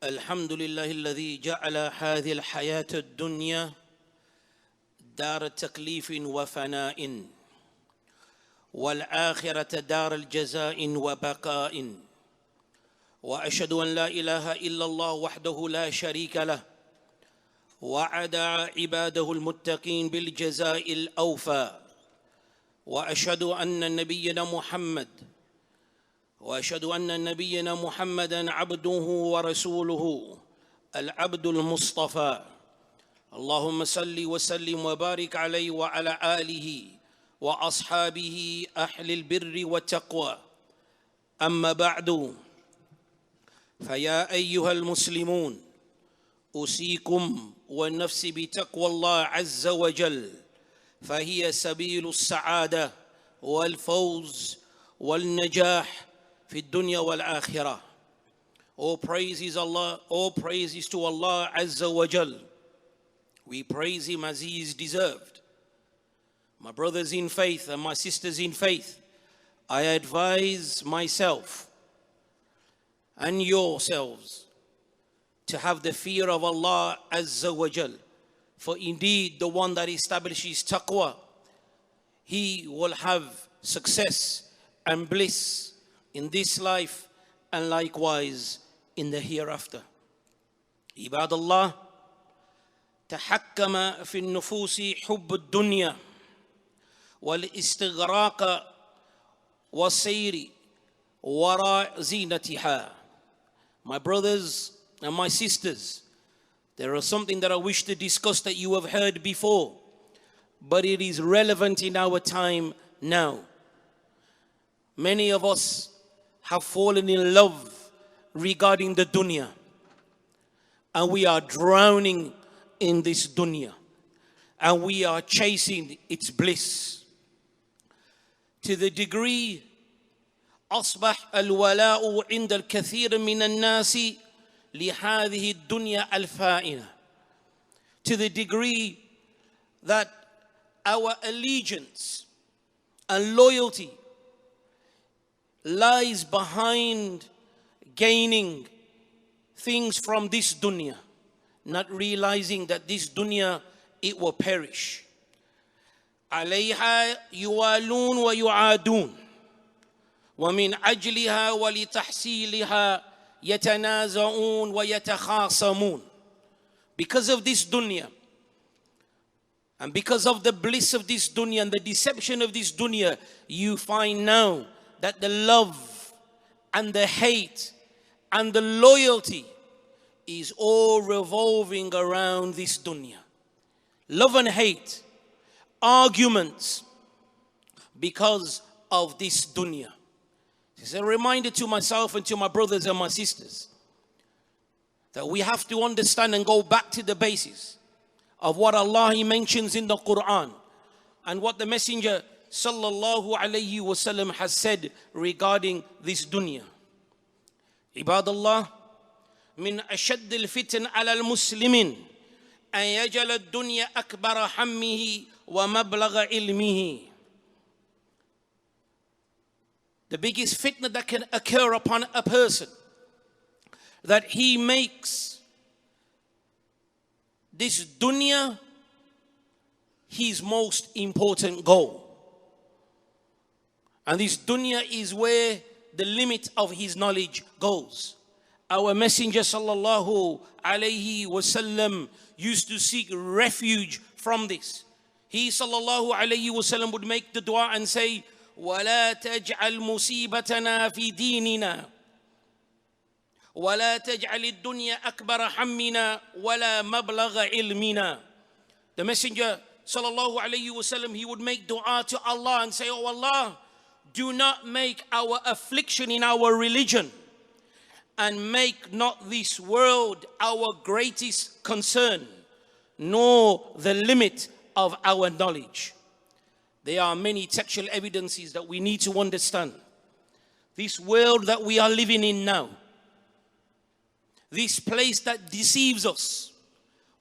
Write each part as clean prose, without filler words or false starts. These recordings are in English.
الحمد لله الذي جعل هذه الحياة الدنيا دار تكليف وفناء والآخرة دار الجزاء وبقاء وأشهد أن لا إله إلا الله وحده لا شريك له وعد عباده المتقين بالجزاء الأوفى وأشهد أن نبينا محمدا عبده ورسوله العبد المصطفى اللهم صل وسلم وبارك عليه وعلى آله وأصحابه أهل البر والتقوى أما بعد فيا أيها المسلمون أوصيكم والنفس بتقوى الله عز وجل فهي سبيل السعادة والفوز والنجاح في الدنيا والآخرة. All praises to Allah Azza wa Jal. We praise Him as He is deserved. My brothers in faith and my sisters in faith, I advise myself and yourselves to have the fear of Allah Azza wa Jal. For indeed, the one that establishes taqwa, he will have success and bliss in this life and likewise in the hereafter. عباد الله تحكم في النفوس حب الدنيا والاستغراق والسير وراء زينتها. My brothers and my sisters, there is something that I wish to discuss that you have heard before, but it is relevant in our time now. Many of us have fallen in love regarding the dunya, and we are drowning in this dunya, and we are chasing its bliss. To the degree أصبح الولاء عند الكثير من الناس لهذه الدنيا الفائنة. To the degree that our allegiance and loyalty lies behind gaining things from this dunya, not realizing that this dunya, it will perish. عليها يوالون ويعادون ومن أجلها ولتحصيلها يتنازعون ويتخاصمون. Because of this dunya and because of the bliss of this dunya and the deception of this dunya, you find now that the love and the hate and the loyalty is all revolving around this dunya. Love and hate, arguments because of this dunya. It's a reminder to myself and to my brothers and my sisters that we have to understand and go back to the basis of what Allah He mentions in the Qur'an and what the Messenger sallallahu alayhi wasallam has said regarding this dunya. Ibadallah, min ashad al-fitan ala al-muslimin an yajal ad-dunya akbar hammihi wa mablagha ilmihi. The biggest fitna that can occur upon a person, that he makes this dunya his most important goal. And this dunya is where the limit of his knowledge goes. Our Messenger sallallahu alayhi wasallam used to seek refuge from this. He sallallahu alayhi wasallam would make the dua and say, وَلَا تَجْعَلْ مُصِيبَتَنَا فِي دِينِنَا وَلَا تَجْعَلِ الدُّنْيَا أَكْبَرَ حَمِّنَا وَلَا مَبْلَغَ عِلْمِنَا. The Messenger sallallahu alayhi wasallam, he would make dua to Allah and say, oh Allah, do not make our affliction in our religion, and make not this world our greatest concern, nor the limit of our knowledge. There are many textual evidences that we need to understand. This world that we are living in now, this place that deceives us,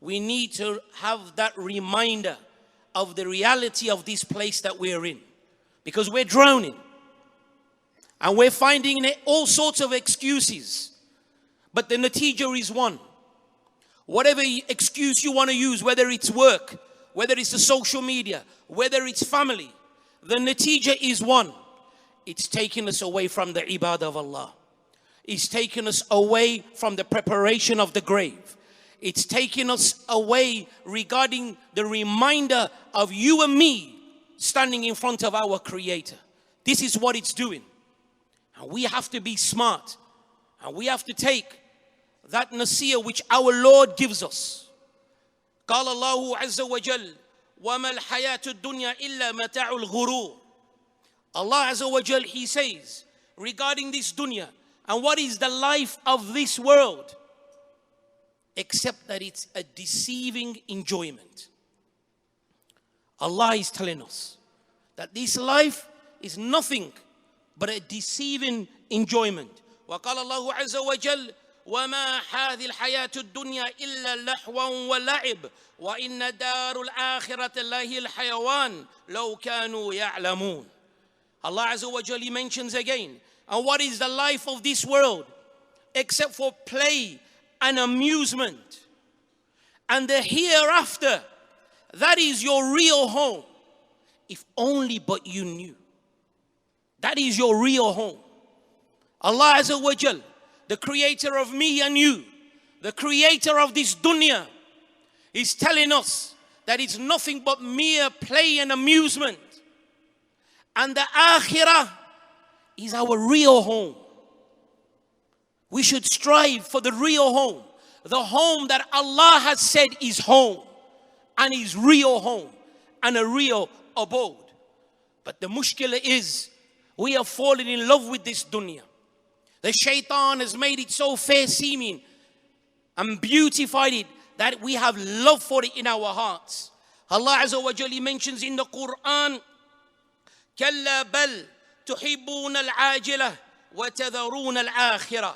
we need to have that reminder of the reality of this place that we're in. Because we're drowning. And we're finding all sorts of excuses but the natija is one. Whatever excuse you want to use, whether it's work, whether it's the social media, whether it's family, the natija is one. It's taking us away from the ibadah of Allah. It's taking us away from the preparation of the grave. It's taking us away regarding the reminder of you and me standing in front of our Creator. This is what it's doing. And we have to be smart. And we have to take that nasiyah which our Lord gives us. قال الله عز وجل وما الحياة الدنيا إلا متاع الغرور. Allah Azza wa Jal, He says regarding this dunya, and what is the life of this world except that it's a deceiving enjoyment. Allah is telling us that this life is nothing but a deceiving enjoyment. وقال الله عز وجل وما هذه الحياة الدنيا إلا لهو ولعب وإن دار الآخرة لهي الحيوان لو كانوا يعلمون. Allah Azza wa Jalla mentions again, and what is the life of this world except for play and amusement, and the hereafter, that is your real home. If only but you knew. That is your real home. Allah Azza wa Jalla, the creator of me and you, the creator of this dunya, is telling us that it's nothing but mere play and amusement. And the akhirah is our real home. We should strive for the real home. The home that Allah has said is home. And is real home. And a real abode. But the mushkila is, we have fallen in love with this dunya. The shaitan has made it so fair seeming and beautified it that we have love for it in our hearts. Allah Azza wa Jalla mentions in the Qur'an, كلا بل تحبون العاجلة وتذرون الآخرة.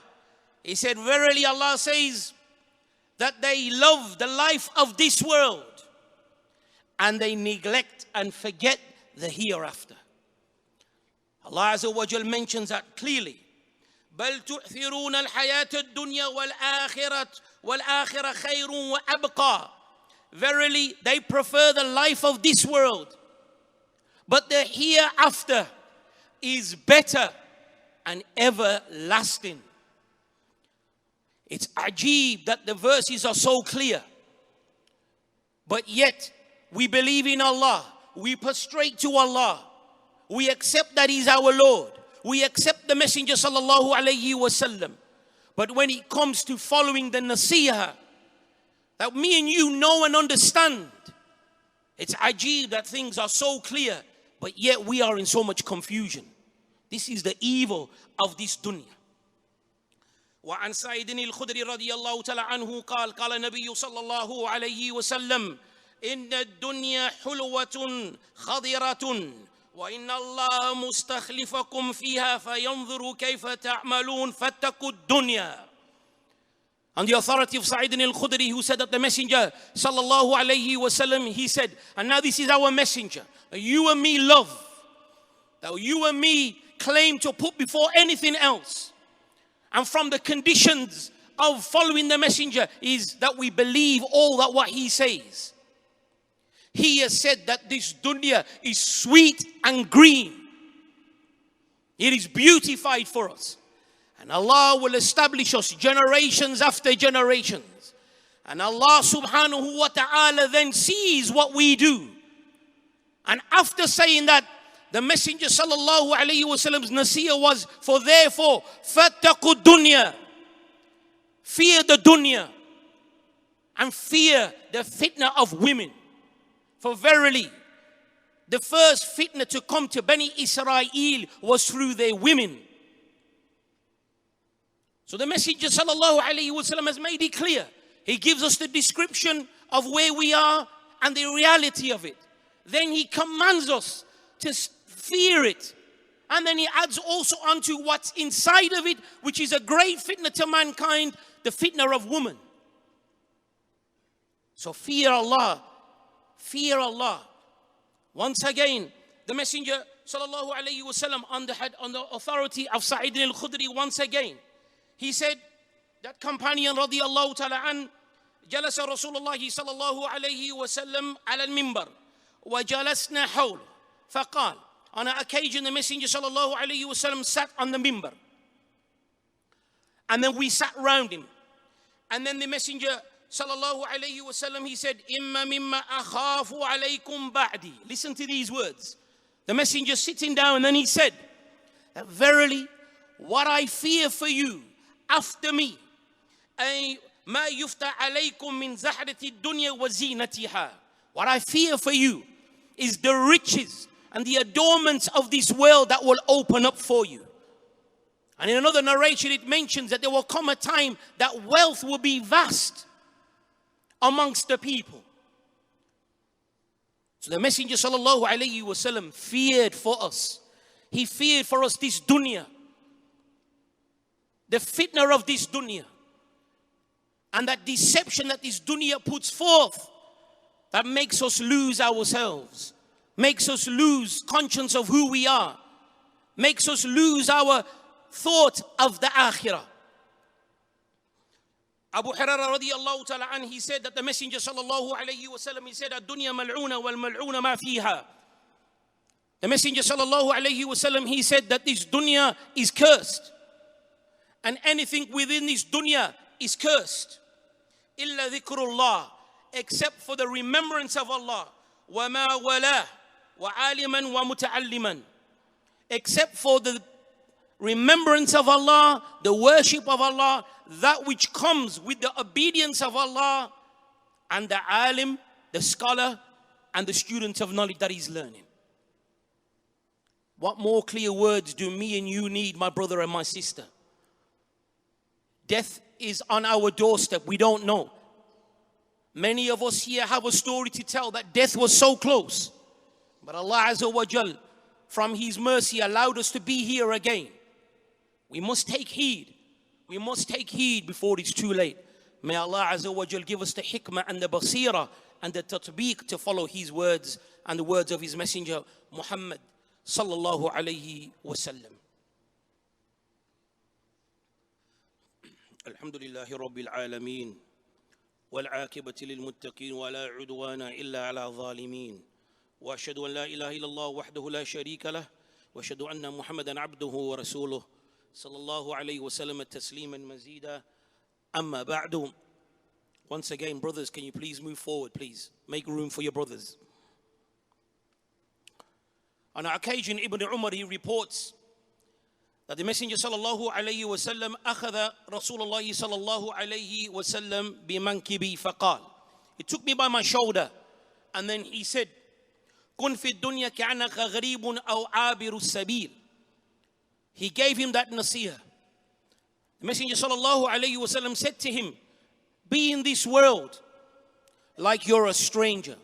He said, verily Allah says that they love the life of this world and they neglect and forget the hereafter. Allah Azza wa Jal mentions that clearly. بل تؤثرون الحياة الدنيا والآخرة خير وأبقى. Verily they prefer the life of this world, but the hereafter is better and everlasting. It's ajib that the verses are so clear. But yet, we believe in Allah. We prostrate to Allah. We accept that He's our Lord. We accept the Messenger sallallahu alayhi wasallam. But when it comes to following the nasihah, that me and you know and understand, it's ajib that things are so clear. But yet we are in so much confusion. This is the evil of this dunya. وعن سعيد الخدري رضي الله تعالى عنه قال قال النبي صلى الله عليه وسلم إن الدنيا حلوة خضرة وإن الله مستخلفكم فيها فينظر كيف تعملون فاتقوا الدنيا. On the authority of Sa'id al-Khudri, who said that the Messenger sallallahu alayhi wasallam, he said, and now this is our messenger, that you and me love, that you and me claim to put before anything else. And from the conditions of following the messenger is that we believe all that what he says. He has said that this dunya is sweet and green. It is beautified for us. And Allah will establish us generations after generations. And Allah subhanahu wa ta'ala then sees what we do. And after saying that, the Messenger sallallahu alayhi wa sallam's nasiyah was, for therefore, fattaqu dunya. Fear the dunya. And fear the fitna of women. For verily, the first fitna to come to Bani Israel was through their women. So the Messenger sallallahu alayhi wa sallam has made it clear. He gives us the description of where we are and the reality of it. Then he commands us to fear it. And then he adds also onto what's inside of it, which is a great fitna to mankind, the fitna of woman. So fear Allah. Fear Allah. Once again, the Messenger sallallahu alayhi wa sallam on the authority of Sa'id al-Khudri once again, he said, that companion radiyallahu ta'ala an, جلس رسول الله صلى الله عليه وسلم على المنبر وجلسنا حوله فقال, on an occasion the Messenger صلى الله عليه وسلم sat on the minbar, and then we sat round him, and then the Messenger صلى الله عليه وسلم, he said, إِمَّا مِمَّا أَخَافُ عَلَيْكُمْ بَعْدِي. Listen to these words. The Messenger sitting down, and then he said, that verily what I fear for you after me, مَا يُفْتَى عَلَيْكُمْ مِنْ زَحْرَةِ الدُّنْيَا وَزِينَتِهَا. What I fear for you is the riches and the adornments of this world that will open up for you. And in another narration it mentions that there will come a time that wealth will be vast amongst the people. So the Messenger sallallahu alayhi wasallam feared for us. He feared for us this dunya, the fitna of this dunya, and that deception that this dunya puts forth, that makes us lose ourselves, makes us lose conscience of who we are, makes us lose our thought of the akhirah. Abu Hurraira radiyallahu ta'ala an, he said that the Messenger sallallahu alayhi wasallam, he said, "Ad-dunya mal'una wal mal'una ma fiha." The Messenger sallallahu alayhi wasallam, he said that this dunya is cursed, and anything within this dunya is cursed. Illa dhikrullah, except for the remembrance of Allah. Wa ma wala wa aliman wa muta'alliman, except for the remembrance of Allah, the worship of Allah, that which comes with the obedience of Allah, and the alim, the scholar, and the student of knowledge that he's learning. What more clear words do me and you need, my brother and my sister? Death is on our doorstep. We don't know. Many of us here have a story to tell that death was so close, but Allah Azza wa Jal, from His mercy, allowed us to be here again. We must take heed. We must take heed before it's too late. May Allah Azza wa Jal give us the hikmah and the basira and the tatbiq to follow His words and the words of His Messenger Muhammad sallallahu alayhi wa sallam. Alhamdulillahi Rabbil Alameen. والعاقبة للمتقين ولا عدوان إلا على الظالمين وأشهد أن لا إله إلا الله وحده لا شريك له وأشهد أن محمدا عبده ورسوله صلى الله عليه وسلم تسليما مزيدا أما بعد. Once again, brothers, can you please move forward, please? Make room for your brothers. On an occasion, Ibn Umar, he reports that the Messenger sallallahu alayhi wa sallam akhadha Rasulullah sallallahu alayhi wa sallam bimankibi faqal. He took me by my shoulder, and then he said, kun fi dunya ka'annaka gharibun aw abiru sabil. He gave him that nasihah. The Messenger sallallahu alayhi wa sallam said to him, be in this world like you're a stranger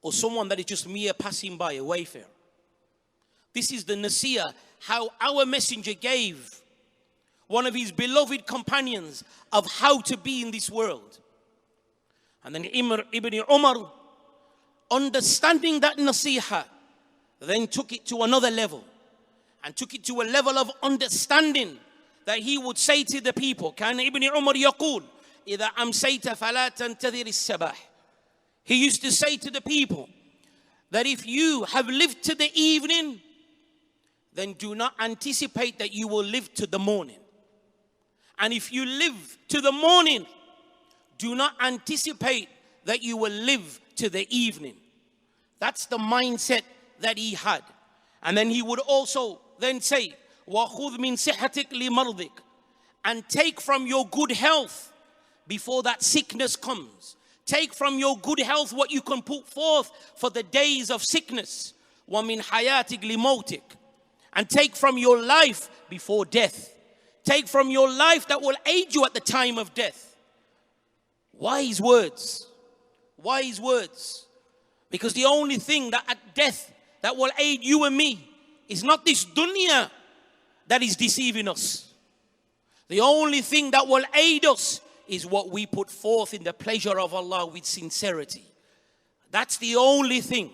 or someone that is just mere passing by, a wayfarer. This is the nasihah, how our Messenger gave one of his beloved companions of how to be in this world. And then Ibn Umar, understanding that nasihah, then took it to another level, and took it to a level of understanding that he would say to the people, كان Ibn Umar يقول إذا أمسيت فلا تنتظر الصباح. He used to say to the people that if you have lived to the evening, then do not anticipate that you will live to the morning. And if you live to the morning, do not anticipate that you will live to the evening. That's the mindset that he had. And then he would also then say, وَخُذْ مِنْ صِحَّتِكْ لِمَرْضِكَ, and take from your good health before that sickness comes. Take from your good health what you can put forth for the days of sickness. وَمِنْ حَيَاتِكْ لِمَوْتِكَ, and take from your life before death. Take from your life that will aid you at the time of death. Wise words. Wise words. Because the only thing that at death that will aid you and me is not this dunya that is deceiving us. The only thing that will aid us is what we put forth in the pleasure of Allah with sincerity. That's the only thing.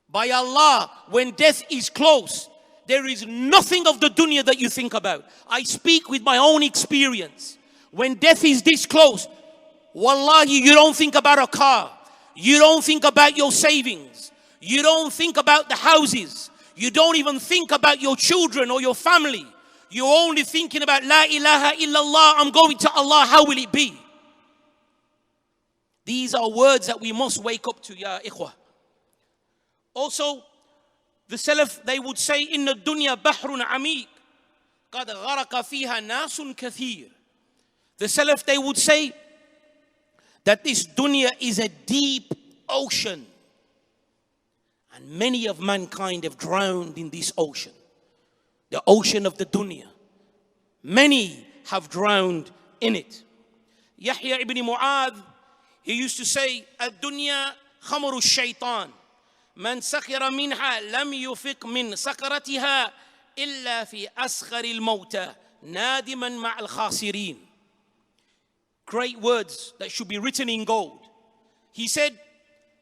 By Allah, when death is close, there is nothing of the dunya that you think about. I speak with my own experience. When death is this close, wallahi, you don't think about a car. You don't think about your savings. You don't think about the houses. You don't even think about your children or your family. You're only thinking about La ilaha illallah, I'm going to Allah, how will it be? These are words that we must wake up to, ya ikhwah. Also, the Salaf, they would say, Inna dunya bahrun amiq, qad gharaka fiha nasun kathir. The Salaf, they would say that this dunya is a deep ocean. And many of mankind have drowned in this ocean. The ocean of the dunya. Many have drowned in it. Yahya ibn Mu'adh, he used to say, Ad-dunya khamru shaitan. Man sakhira minha lam yufiq min sakaratiha illa fi askhar al-mawta nadiman ma'al khasirin. Great words that should be written in gold. He said,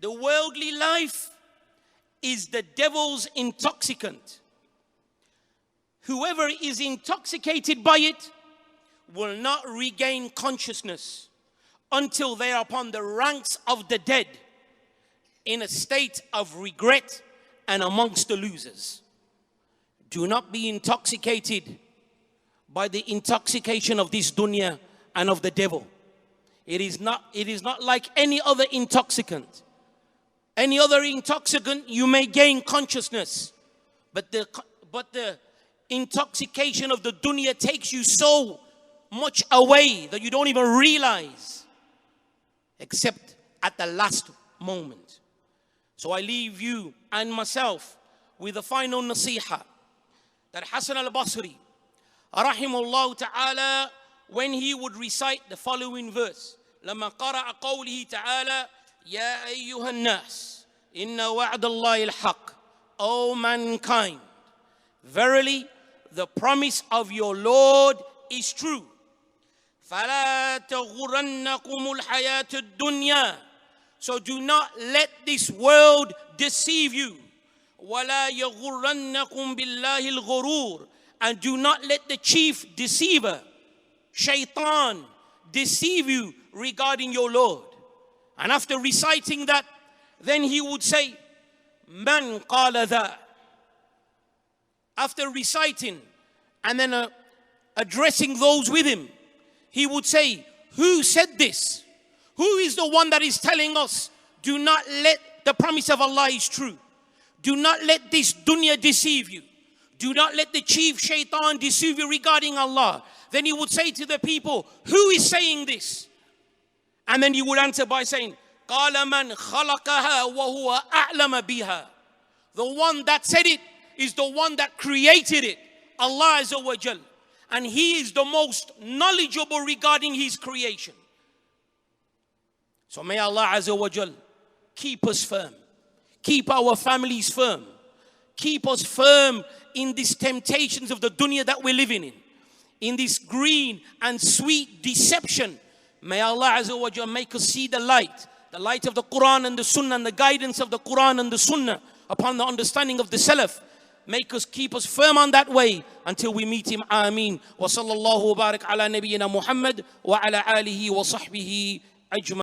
the worldly life is the devil's intoxicant. Whoever is intoxicated by it will not regain consciousness until they are upon the ranks of the dead, in a state of regret and amongst the losers. Do not be intoxicated by the intoxication of this dunya and of the devil. It is not like any other intoxicant. Any other intoxicant, you may gain consciousness, but the intoxication of the dunya takes you so much away that you don't even realize, except at the last moment. So I leave you and myself with the final nasiha that Hasan al-Basri, rahimahullah ta'ala, when he would recite the following verse, لما قرأ قوله تعالى يا أيها الناس إن وعد الله الحق, O mankind, verily the promise of your Lord is true. فلا تغرنكم الحياة الدنيا, so do not let this world deceive you. ولا يغرنكم بالله الغرور, and do not let the chief deceiver, shaitan, deceive you regarding your Lord. And after reciting that, then he would say, Man qala dha. After reciting and then addressing those with him, he would say, who said this? Who is the one that is telling us, do not let the promise of Allah is true. Do not let this dunya deceive you. Do not let the chief shaitan deceive you regarding Allah. Then he would say to the people, who is saying this? And then he would answer by saying, قَالَ مَنْ خَلَقَهَا وَهُوَ أَعْلَمَ بِهَا. The one that said it is the one that created it, Allah Azza wa Jal. And He is the most knowledgeable regarding His creation. So may Allah Azza wa Jal keep us firm. Keep our families firm. Keep us firm in these temptations of the dunya that we're living in this green and sweet deception. May Allah Azza wa Jal make us see the light of the Qur'an and the Sunnah, and the guidance of the Qur'an and the Sunnah upon the understanding of the Salaf. Keep us firm on that way until we meet Him. Ameen. Wa sallallahu wa barak ala nabiyyina Muhammad wa ala alihi wa sahbihi ajma'in.